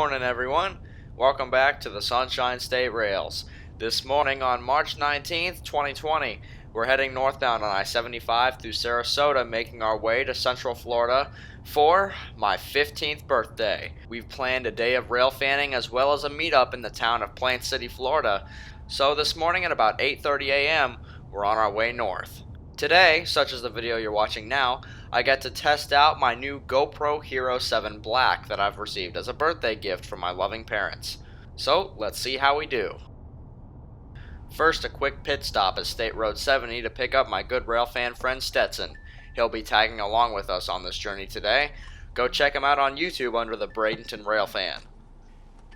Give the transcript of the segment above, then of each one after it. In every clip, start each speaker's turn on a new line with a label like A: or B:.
A: morning, everyone. Welcome back to the Sunshine State Rails. This morning on March 19th, 2020, we're heading northbound on I-75 through Sarasota, making our way to Central Florida for my 15th birthday. We've planned a day of railfanning as well as a meetup in the town of Plant City, Florida. So this morning at about 8:30 a.m., we're on our way north. Today, such as the video you're watching now, I get to test out my new GoPro Hero 7 Black that I've received as a birthday gift from my loving parents. So, let's see how we do. First, a quick pit stop at State Road 70 to pick up my good railfan friend Stetson. He'll be tagging along with us on this journey today. Go check him out on YouTube under the Bradenton Railfan.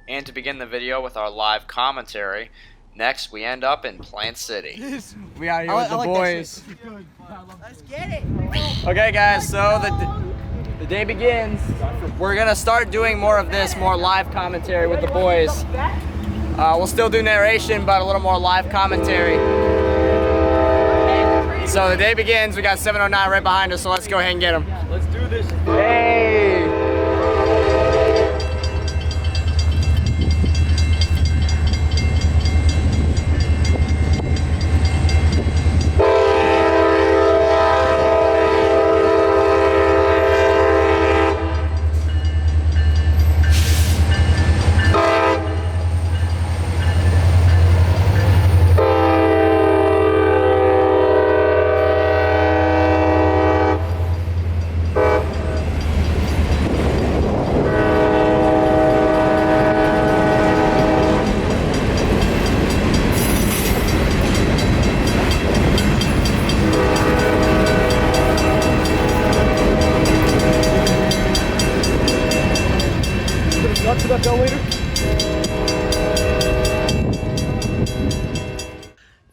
A: And to begin the video with our live commentary, next, we end up in Plant City.
B: We out here with the boys.
C: Let's get it.
B: Okay, guys, so the day begins. We're gonna start doing more of this, more live commentary with the boys. We'll still do narration, but a little more live commentary. So the day begins. We got 709 right behind us, so let's go ahead and get them.
D: Let's do this.
B: Hey!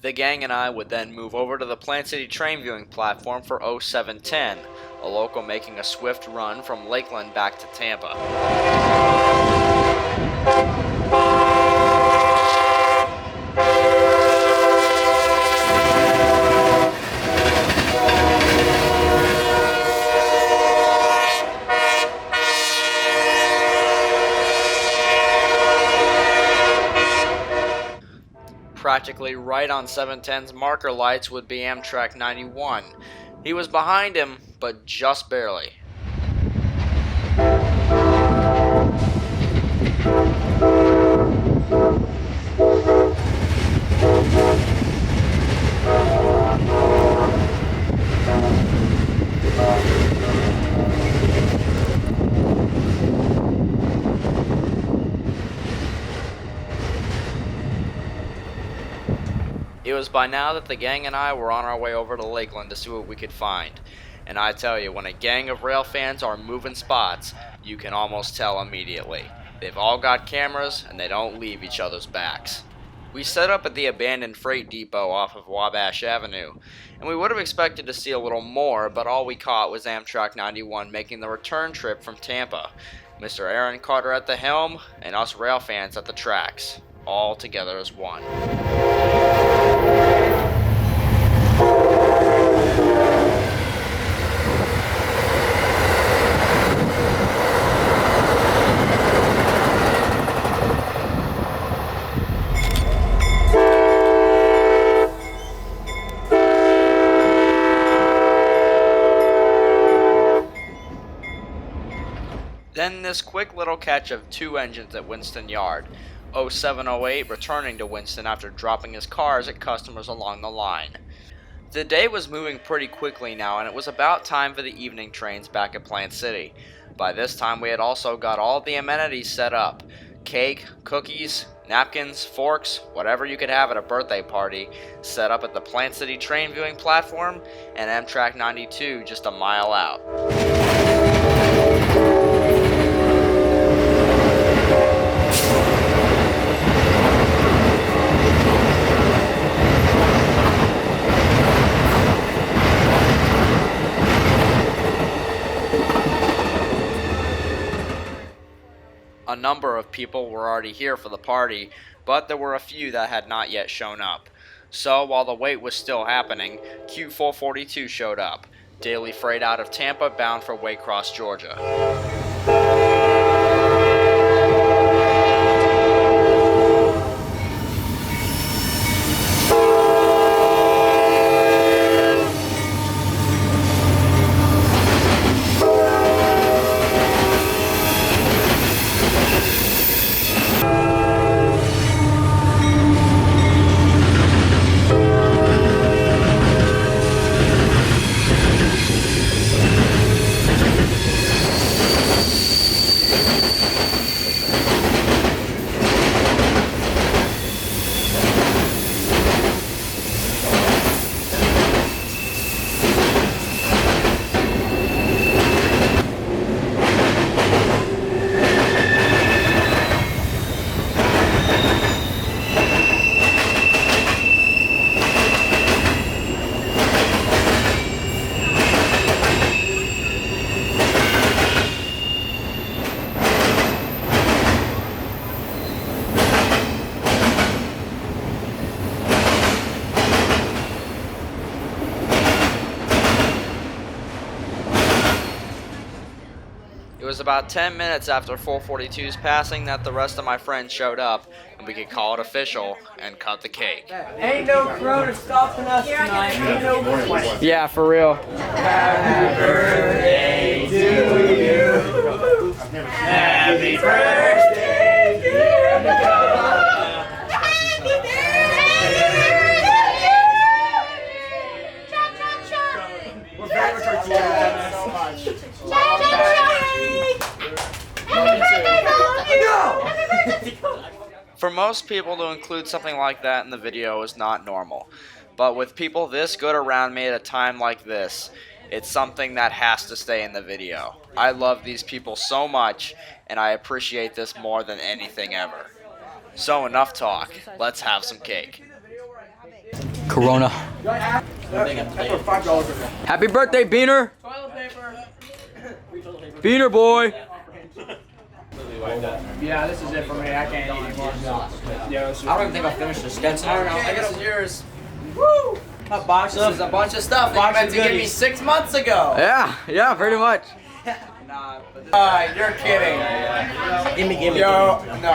A: The gang and I would then move over to the Plant City train viewing platform for 0710, a local making a swift run from Lakeland back to Tampa. Practically right on 710's marker lights would be Amtrak 91. He was behind him, but just barely. It was by now that the gang and I were on our way over to Lakeland to see what we could find. And I tell you, when a gang of rail fans are moving spots, you can almost tell immediately. They've all got cameras, and they don't leave each other's backs. We set up at the abandoned freight depot off of Wabash Avenue, and we would have expected to see a little more, but all we caught was Amtrak 91 making the return trip from Tampa. Mr. Aaron Carter at the helm, and us rail fans at the tracks, all together as one. Then this quick little catch of two engines at Winston Yard. 0708 returning to Winston after dropping his cars at customers along the line. The day was moving pretty quickly now, and it was about time for the evening trains back at Plant City. By this time we had also got all the amenities set up. Cake, cookies, napkins, forks, whatever you could have at a birthday party, set up at the Plant City train viewing platform and Amtrak 92 just a mile out. A number of people were already here for the party, but there were a few that had not yet shown up. So while the wait was still happening, Q442 showed up, daily freight out of Tampa bound for Waycross, Georgia. was about 10 minutes after 442's passing that the rest of my friends showed up, and we could call it official and cut the cake.
B: Ain't no corona stopping us tonight. Ain't no... Yeah, for real. Happy birthday to you. Happy birthday, dear God. We're very much our so much.
A: For most people, to include something like that in the video is not normal. But with people this good around me at a time like this, it's something that has to stay in the video. I love these people so much, and I appreciate this more than anything ever. So enough talk, let's have some cake.
B: Corona. Happy birthday, Beaner! Beaner boy!
D: Yeah, this is it for me. I can't eat anymore.
B: I don't even think I'll finish the Stetson.
D: I don't know. I guess it's yours. Woo! A box
B: This is a bunch of stuff that you
D: box
B: meant
D: of
B: to give me
D: goodies.
B: 6 months ago. Yeah, pretty much.
D: You're kidding.
C: Gimme.
D: Yo, no.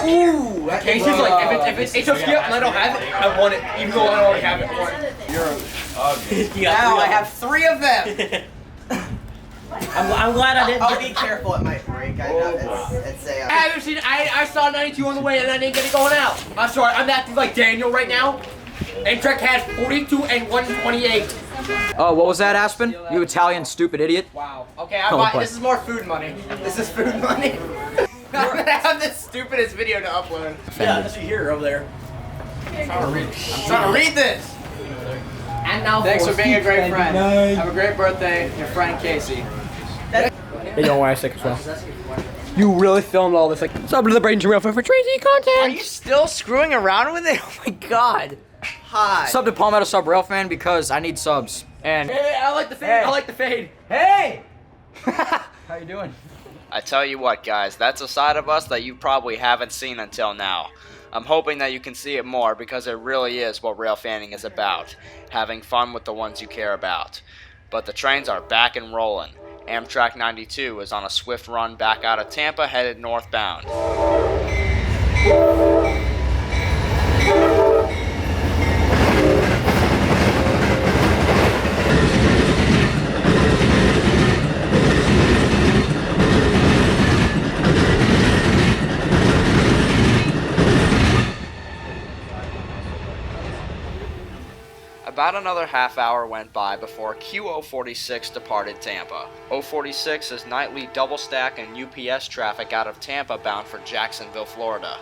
D: Ooh, that case is like, if it's HOC and I don't have it, I want it. Even though I already have it. I want it.
B: Now I have 3 of them.
C: I'm glad I didn't. I'll be careful. It might break. I know. It's a.
D: I haven't seen. I saw 92 on the way and I didn't get it going out. I'm sorry. I'm acting like Daniel right now. Amtrak has 42 and 128.
B: Oh, what was that, Aspen? You Italian stupid idiot.
D: Wow. Okay, this is more food money. This is food money. I'm gonna have the stupidest video to upload. Yeah, that's what you hear over there. I'm trying to read this. And now thanks for being a great friend. Have a great birthday, your friend Casey.
E: They don't want to stick as well. You really filmed all this, like, sub to the Bradenton Railfan for Tracy content.
B: Are you still screwing around with it? Oh my god.
C: Hi.
B: Sub to PalmettoSubRailfan because I need subs. And
D: Hey, I like the fade.
B: Hey.
D: I like the fade.
B: hey! How you doing?
A: I tell you what, guys, that's a side of us that you probably haven't seen until now. I'm hoping that you can see it more because it really is what railfanning is about, having fun with the ones you care about. But the trains are back and rolling. Amtrak 92 is on a swift run back out of Tampa headed northbound. About another half hour went by before Q046 departed Tampa. 046 is nightly double stack and UPS traffic out of Tampa bound for Jacksonville, Florida.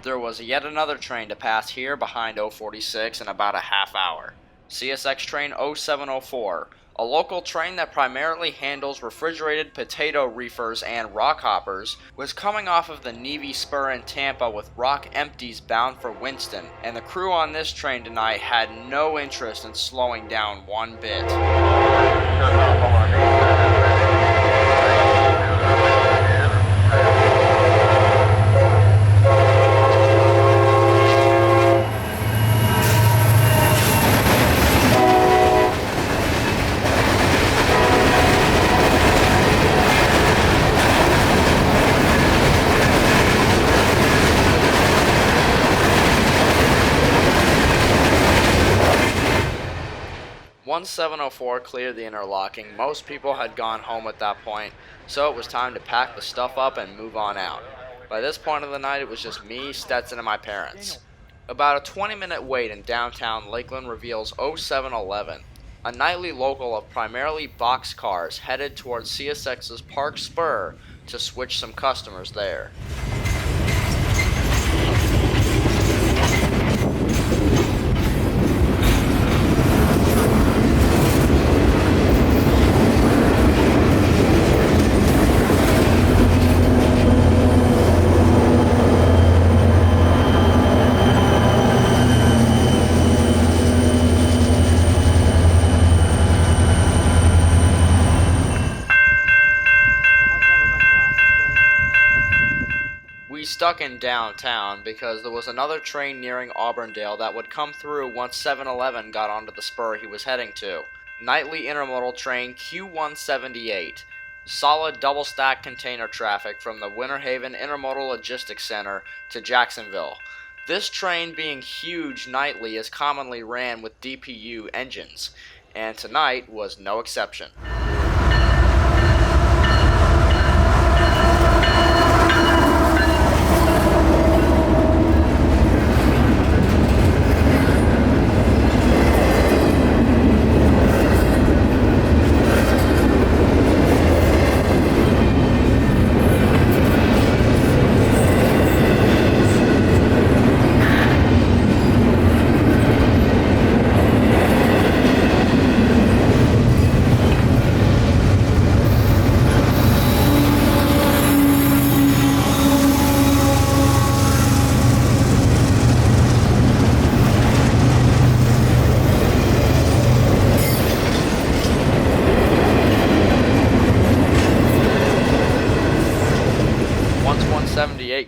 A: There was yet another train to pass here behind 046 in about a half hour. CSX train 0704, a local train that primarily handles refrigerated potato reefers and rock hoppers, was coming off of the Navy Spur in Tampa with rock empties bound for Winston, and the crew on this train tonight had no interest in slowing down one bit. Once 704 cleared the interlocking, most people had gone home at that point, so it was time to pack the stuff up and move on out. By this point of the night, it was just me, Stetson, and my parents. About a 20-minute wait in downtown Lakeland reveals 0711, a nightly local of primarily boxcars headed towards CSX's Park Spur to switch some customers there. We stuck in downtown because there was another train nearing Auburndale that would come through once 711 got onto the spur he was heading to. Nightly intermodal train Q178. Solid double-stack container traffic from the Winter Haven Intermodal Logistics Center to Jacksonville. This train, being huge nightly, is commonly ran with DPU engines, and tonight was no exception.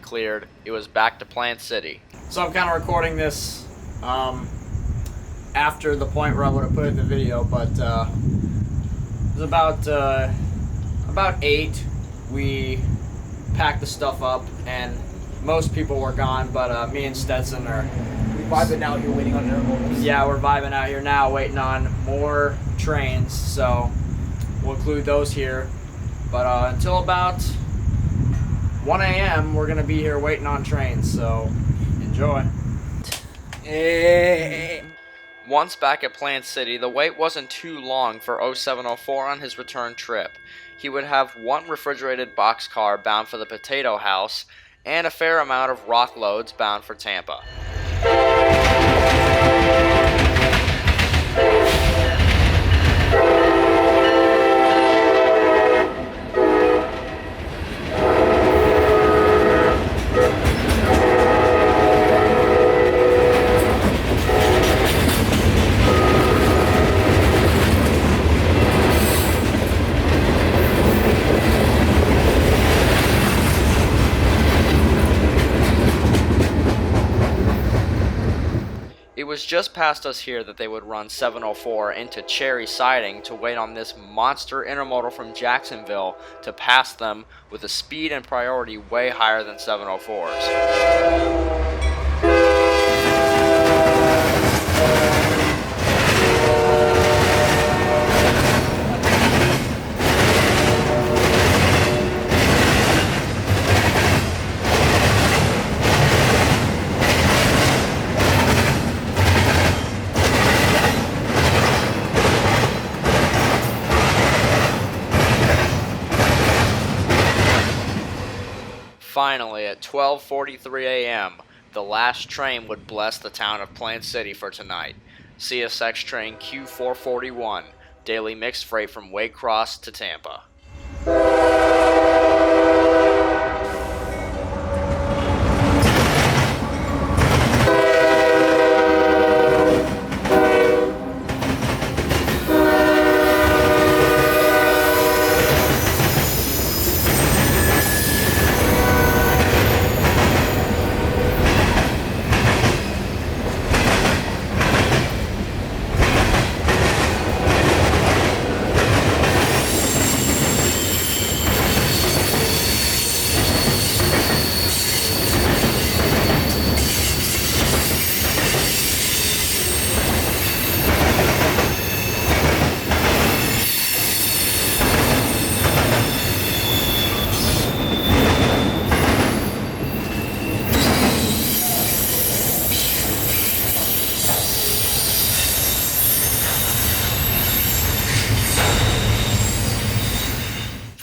A: Cleared, it was back to Plant City.
B: So I'm kind of recording this after the point where I would have put it in the video, but it was about 8. We packed the stuff up, and most people were gone, but me and Stetson are
E: Vibing out here waiting on intermodals.
B: Yeah, we're vibing out here now, waiting on more trains, so we'll include those here. But until about 1 a.m., we're going to be here waiting on trains, so enjoy.
A: Once back at Plant City, the wait wasn't too long for 0704 on his return trip. He would have one refrigerated boxcar bound for the Potato House, and a fair amount of rock loads bound for Tampa. It was just past us here that they would run 704 into Cherry Siding to wait on this monster intermodal from Jacksonville to pass them with a speed and priority way higher than 704's. Finally, at 12:43 a.m., the last train would bless the town of Plant City for tonight. CSX train Q441, daily mixed freight from Waycross to Tampa.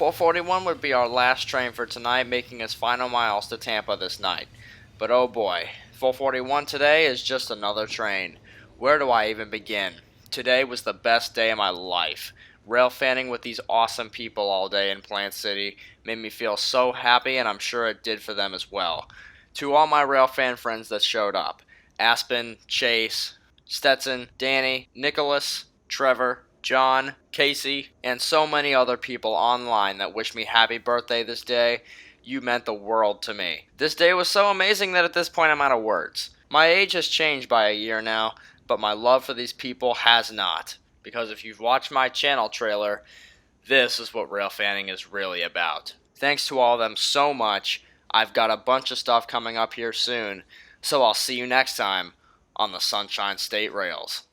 A: 441 would be our last train for tonight, making its final miles to Tampa this night. But oh boy, 441 today is just another train. Where do I even begin? Today was the best day of my life. Railfanning with these awesome people all day in Plant City made me feel so happy, and I'm sure it did for them as well. To all my Railfan friends that showed up, Aspen, Chase, Stetson, Danny, Nicholas, Trevor, John, Casey, and so many other people online that wished me happy birthday this day, you meant the world to me. This day was so amazing that at this point I'm out of words. My age has changed by a year now, but my love for these people has not. Because if you've watched my channel trailer, this is what Railfanning is really about. Thanks to all of them so much. I've got a bunch of stuff coming up here soon, so I'll see you next time on the Sunshine State Rails.